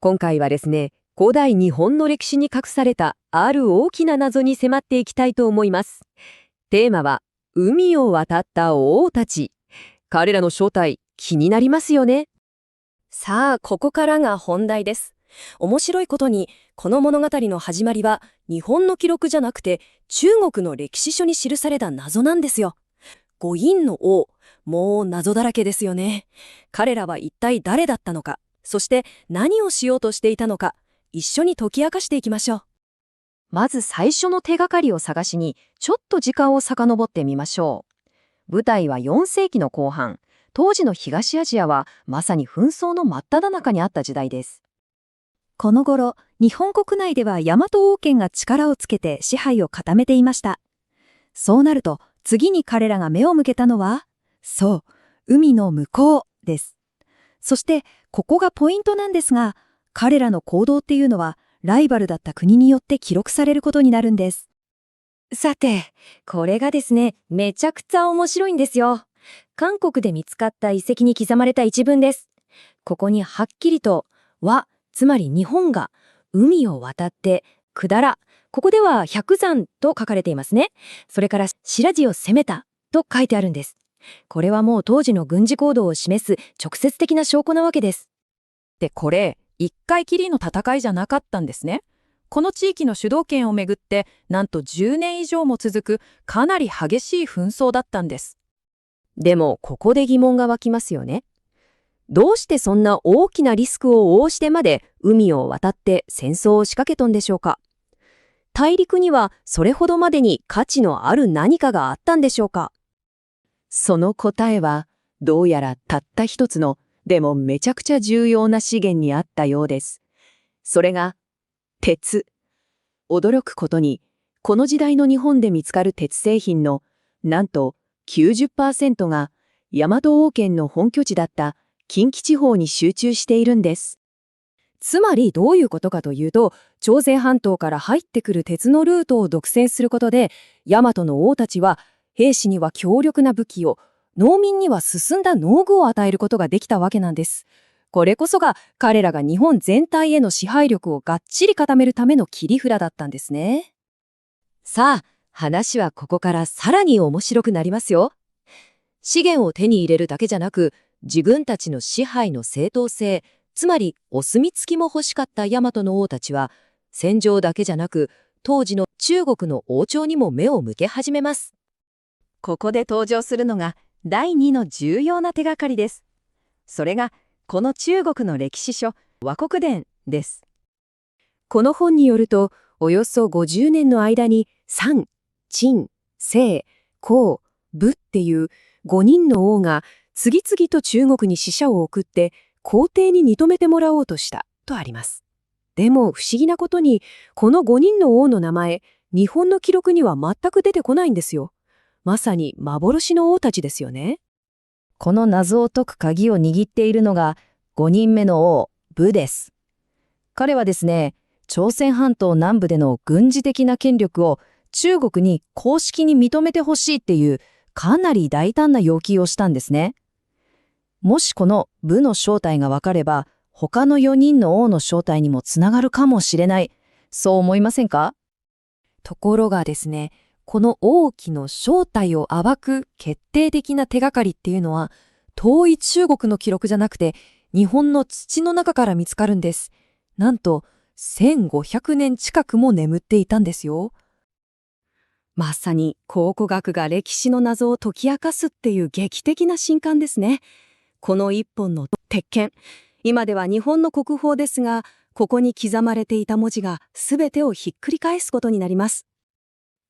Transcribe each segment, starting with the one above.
今回はですね、古代日本の歴史に隠されたある大きな謎に迫っていきたいと思います。テーマは、海を渡った王たち。彼らの正体、気になりますよね。さあ、ここからが本題です。面白いことに、この物語の始まりは日本の記録じゃなくて中国の歴史書に記された謎なんですよ。五陰の王、もう謎だらけですよね。彼らは一体誰だったのか、そして何をしようとしていたのか、一緒に解き明かしていきましょう。まず最初の手がかりを探しに、ちょっと時間を遡ってみましょう。舞台は4世紀の後半。当時の東アジアはまさに紛争の真っ只中にあった時代です。この頃、日本国内では大和王権が力をつけて支配を固めていました。そうなると、次に彼らが目を向けたのは、そう、海の向こうです。そして、ここがポイントなんですが、彼らの行動っていうのは、ライバルだった国によって記録されることになるんです。さて、これがですね、めちゃくちゃ面白いんですよ。韓国で見つかった遺跡に刻まれた一文です。ここにはっきりと、和、つまり日本が海を渡って下ら、ここでは百山と書かれていますね。それから白地を攻めたと書いてあるんです。これはもう当時の軍事行動を示す直接的な証拠なわけです。で、これ、一回きりの戦いじゃなかったんですね。この地域の主導権をめぐって、なんと10年以上も続くかなり激しい紛争だったんです。でも、ここで疑問が湧きますよね。どうしてそんな大きなリスクを冒してまで海を渡って戦争を仕掛けたんでしょうか。大陸にはそれほどまでに価値のある何かがあったんでしょうか。その答えは、どうやらたった一つの、でもめちゃくちゃ重要な資源にあったようです。それが、鉄。驚くことに、この時代の日本で見つかる鉄製品の、なんと 90% が、大和王権の本拠地だった近畿地方に集中しているんです。つまりどういうことかというと、朝鮮半島から入ってくる鉄のルートを独占することで、大和の王たちは、兵士には強力な武器を、農民には進んだ農具を与えることができたわけなんです。これこそが彼らが日本全体への支配力をがっちり固めるための切り札だったんですね。さあ、話はここからさらに面白くなりますよ。資源を手に入れるだけじゃなく、自分たちの支配の正当性、つまりお墨付きも欲しかった大和の王たちは、戦場だけじゃなく、当時の中国の王朝にも目を向け始めます。ここで登場するのが第2の重要な手がかりです。それがこの中国の歴史書和国伝です。この本によると、およそ50年の間に山、陳、清、孔、武っていう5人の王が次々と中国に使者を送って皇帝に認めてもらおうとしたとあります。でも不思議なことに、この5人の王の名前、日本の記録には全く出てこないんですよ。まさに幻の王たちですよね。この謎を解く鍵を握っているのが5人目の王、武です。彼はですね、朝鮮半島南部での軍事的な権力を中国に公式に認めてほしいっていうかなり大胆な要求をしたんですね。もしこの武の正体がわかれば、他の4人の王の正体にもつながるかもしれない。そう思いませんか？ところがですね、この王旗の正体を暴く決定的な手がかりっていうのは、遠い中国の記録じゃなくて、日本の土の中から見つかるんです。なんと、1500年近くも眠っていたんですよ。まさに考古学が歴史の謎を解き明かすっていう劇的な新刊ですね。この一本の鉄剣、今では日本の国宝ですが、ここに刻まれていた文字が全てをひっくり返すことになります。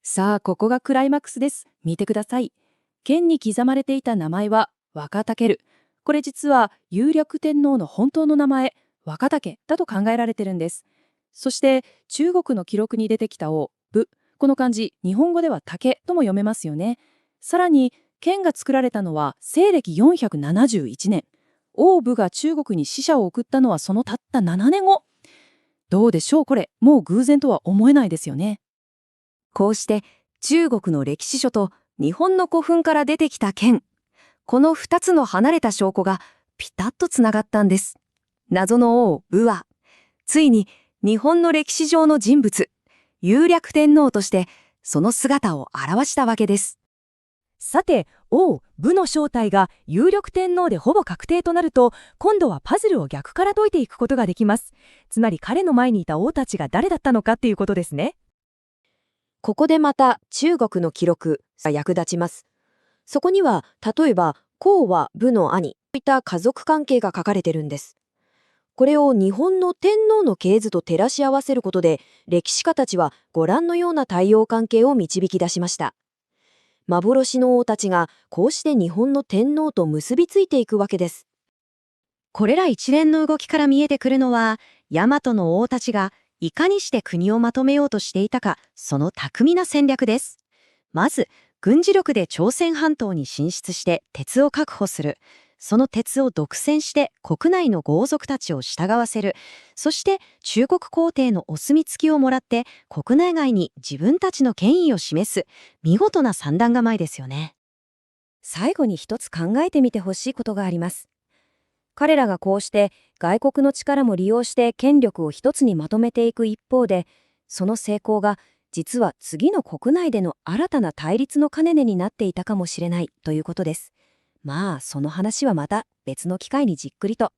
さあ、ここがクライマックスです。見てください。剣に刻まれていた名前は若武。これ実は有力天皇の本当の名前、若武だと考えられてるんです。そして中国の記録に出てきた王、武。この漢字、日本語では竹とも読めますよね。さらに、剣が作られたのは西暦471年。王武が中国に使者を送ったのはそのたった7年後。どうでしょうこれ、もう偶然とは思えないですよね。こうして中国の歴史書と日本の古墳から出てきた剣。この2つの離れた証拠がピタッとつながったんです。謎の王、武はついに日本の歴史上の人物、有略天皇としてその姿を現したわけです。さて、王、武の正体が有力天皇でほぼ確定となると、今度はパズルを逆から解いていくことができます。つまり彼の前にいた王たちが誰だったのかっていうことですね。ここでまた中国の記録が役立ちます。そこには例えば孔は武の兄といった家族関係が書かれてるんです。これを日本の天皇の系図と照らし合わせることで、歴史家たちはご覧のような対応関係を導き出しました。幻の王たちがこうして日本の天皇と結びついていくわけです。これら一連の動きから見えてくるのは、大和の王たちがいかにして国をまとめようとしていたか、その巧みな戦略です。まず、軍事力で朝鮮半島に進出して鉄を確保する。その鉄を独占して国内の豪族たちを従わせる。そして中国皇帝のお墨付きをもらって国内外に自分たちの権威を示す。見事な算段構えですよね。最後に一つ考えてみてほしいことがあります。彼らがこうして外国の力も利用して権力を一つにまとめていく一方で、その成功が実は次の国内での新たな対立の種になっていたかもしれないということです。まあその話はまた別の機会にじっくりと。